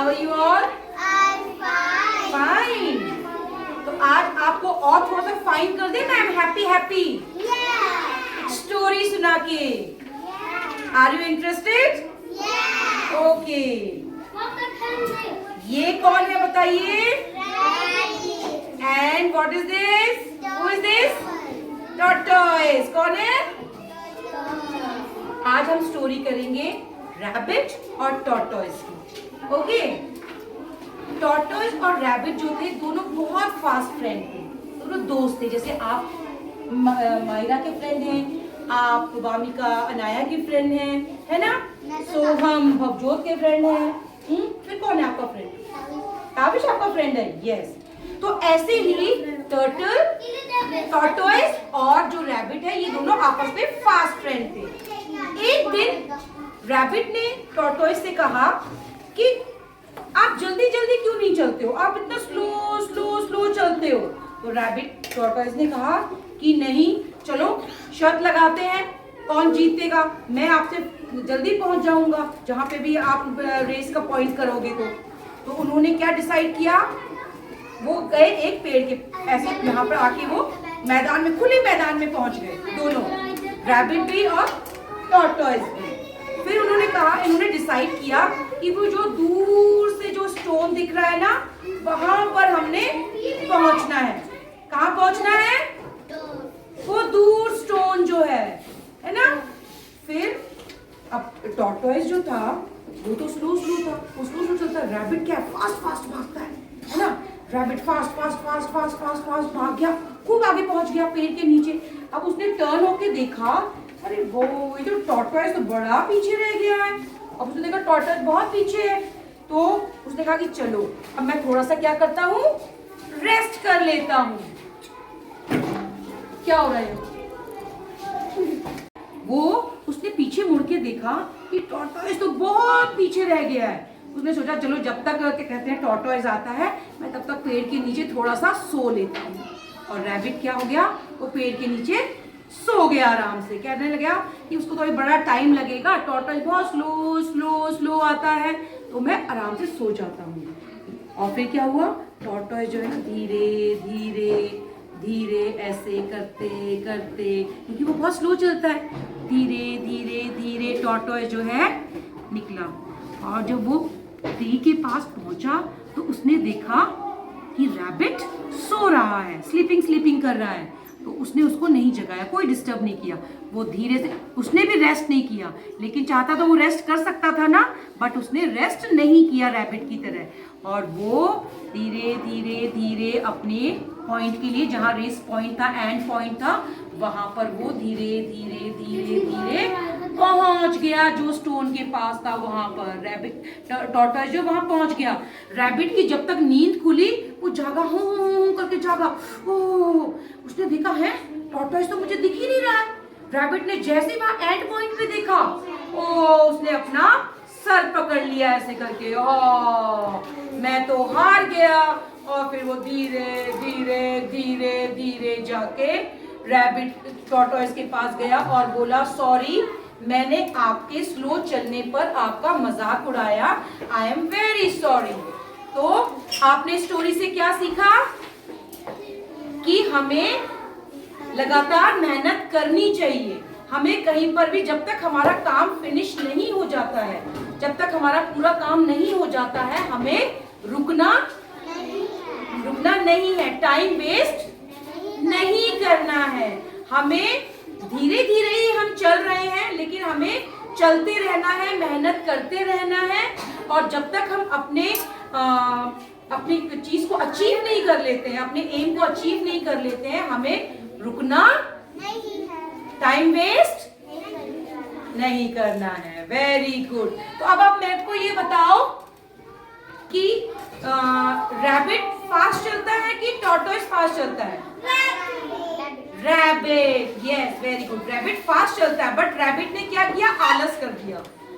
How are you all? Fine. तो आज आपको और थोड़ा सा फाइन कर दे मैम, हैप्पी हैप्पी स्टोरी सुना के। Are you interested? ओके। ये कौन है बताइए? And what is this? Who is this? Tortoise. कौन है? आज हम स्टोरी करेंगे रैबिट और टॉर्टोइस की। ओके। टॉर्टोइस और रैबिट जो थे दोनों बहुत फास्ट फ्रेंड थे, दोनों दोस्त थे। जैसे आप मायरा के फ्रेंड हैं, आप वामिका अनाया की फ्रेंड हैं, है ना? सोहम भवजोत के फ्रेंड हैं। फिर कौन है आपका फ्रेंड? ताविश आपका फ्रेंड है? यस। तो ऐसे ही टॉर्टोइस और जो रैबिट है ये दोनों आपस में फास्ट फ्रेंड थे। एक दिन रैबिट ने टॉर्टोइस से कहा कि आप जल्दी जल्दी क्यों नहीं चलते हो, आप इतना स्लो स्लो स्लो चलते हो। तो रैबिट टॉर्टोइस ने कहा कि नहीं, चलो शर्त लगाते हैं, कौन जीतेगा, मैं आपसे जल्दी पहुंच जाऊंगा जहां पे भी आप रेस का पॉइंट करोगे। तो उन्होंने क्या डिसाइड किया, वो गए एक पेड़ के ऐसे यहाँ पर आके वो मैदान में, खुले मैदान में पहुंच गए दोनों, रैबिट भी और टॉर्टोइस भी। फिर इन्होंने डिसाइड किया कि वो जो दूर से जो स्टोन दिख रहा है ना, वहां पर हमने पहुंचना है। कहाँ पहुंचना है? वो दूर स्टोन जो है ना। फिर अब टॉर्टोइस जो था वो तो स्लो स्लो था, वो स्लो स्लो चलता है। रैबिट क्या है, फास्ट फास्ट भागता है ना। Rabbit fast fast fast fast fast fast भाग गया, खूब आगे पहुंच गया पेड़ के नीचे। अब उसने टर्न होके देखा, अरे वो ये तो टॉर्टोइस तो बड़ा पीछे रह गया है। अब उसने देखा टॉर्टोइस बहुत पीछे है, तो उसने कहा कि चलो अब मैं थोड़ा सा क्या करता हूँ, रेस्ट कर लेता हूँ। क्या हो रहा है? वो उसने पीछे मुड़ के देखा कि टॉर्टोइस तो बहुत पीछे रह गया है। उसने सोचा चलो जब तक कहते हैं टॉर्टोइस आता है, मैं तब तक पेड़ के नीचे थोड़ा सा सो लेता हूँ। और रैबिट क्या हो गया, वो पेड़ के नीचे सो गया आराम से। कहने लगा कि उसको तो बड़ा टाइम लगेगा, टॉर्टोइस बहुत स्लो स्लो स्लो आता है, तो मैं आराम से सो जाता हूँ। और फिर क्या हुआ, टॉर्टोइस जो है ना धीरे धीरे धीरे ऐसे करते करते, क्योंकि वो बहुत स्लो चलता है, धीरे धीरे धीरे टॉर्टोइस जो है निकला। और जब वो ट्री के पास पहुंचा तो उसने देखा कि रैबिट सो रहा है, स्लीपिंग कर रहा है। तो उसने उसको नहीं जगाया, कोई डिस्टर्ब नहीं किया। वो धीरे से, उसने भी रेस्ट नहीं किया, लेकिन चाहता तो वो रेस्ट कर सकता था ना, बट उसने रेस्ट नहीं किया रैबिट की तरह। और वो धीरे धीरे धीरे अपने पॉइंट के लिए, जहाँ रेस पॉइंट था, एंड पॉइंट था, वहां पर वो धीरे धीरे धीरे धीरे पहुंच गया। जो स्टोन के पास था वहां पर रैबिट टॉर्टोइस जो वहां पहुंच गया। रैबिट की जब तक नींद खुली वो जागा, हूं करके जागा। ओ, उसने देखा है टॉर्टोइस तो मुझे दिख ही नहीं रहा है। रैबिट ने जैसे ही वहां एंड पॉइंट पे देखा, ओ उसने अपना सर पकड़ लिया ऐसे करके, ओ मैं तो हार गया। और फिर वो धीरे धीरे धीरे धीरे जाके रैबिट टॉर्टोइस के पास गया और बोला, सॉरी, मैंने आपके स्लो चलने पर आपका मजाक उड़ाया, आई एम वेरी सॉरी। तो आपने स्टोरी से क्या सीखा कि हमें लगातार मेहनत करनी चाहिए। हमें कहीं पर भी, जब तक हमारा काम फिनिश नहीं हो जाता है, जब तक हमारा पूरा काम नहीं हो जाता है, हमें रुकना नहीं है, टाइम वेस्ट नहीं करना है। हमें धीरे धीरे ही हम चल रहे हैं, लेकिन हमें चलते रहना है, मेहनत करते रहना है। और जब तक हम अपनी चीज को अचीव नहीं कर लेते हैं, अपने एम को अचीव नहीं कर लेते हैं, हमें रुकना नहीं है, टाइम वेस्ट नहीं करना है। Very good. तो अब आप मेरे को ये बताओ कि रैबिट फास्ट चलता है कि टॉर्टोइस फास्ट चलता है? Rabbit, yes, very good. Rabbit fast चलता है, बट रैबिट ने क्या किया, आलस कर दिया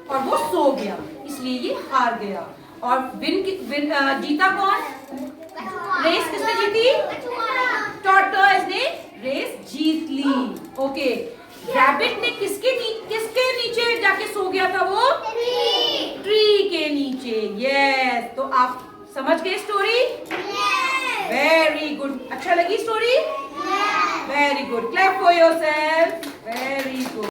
और वो सो गया, इसलिए ये हार गया। और जीता कौन? रेस किसने जीती? टॉर्टोइस ने रेस जीत ली। ओके, रैबिट ने किसके नीचे जाके सो गया था? वो ट्री के नीचे। यस, तो आप समझ गए स्टोरी? Very good. अच्छा लगी story? Very good. Clap for yourself. Very good.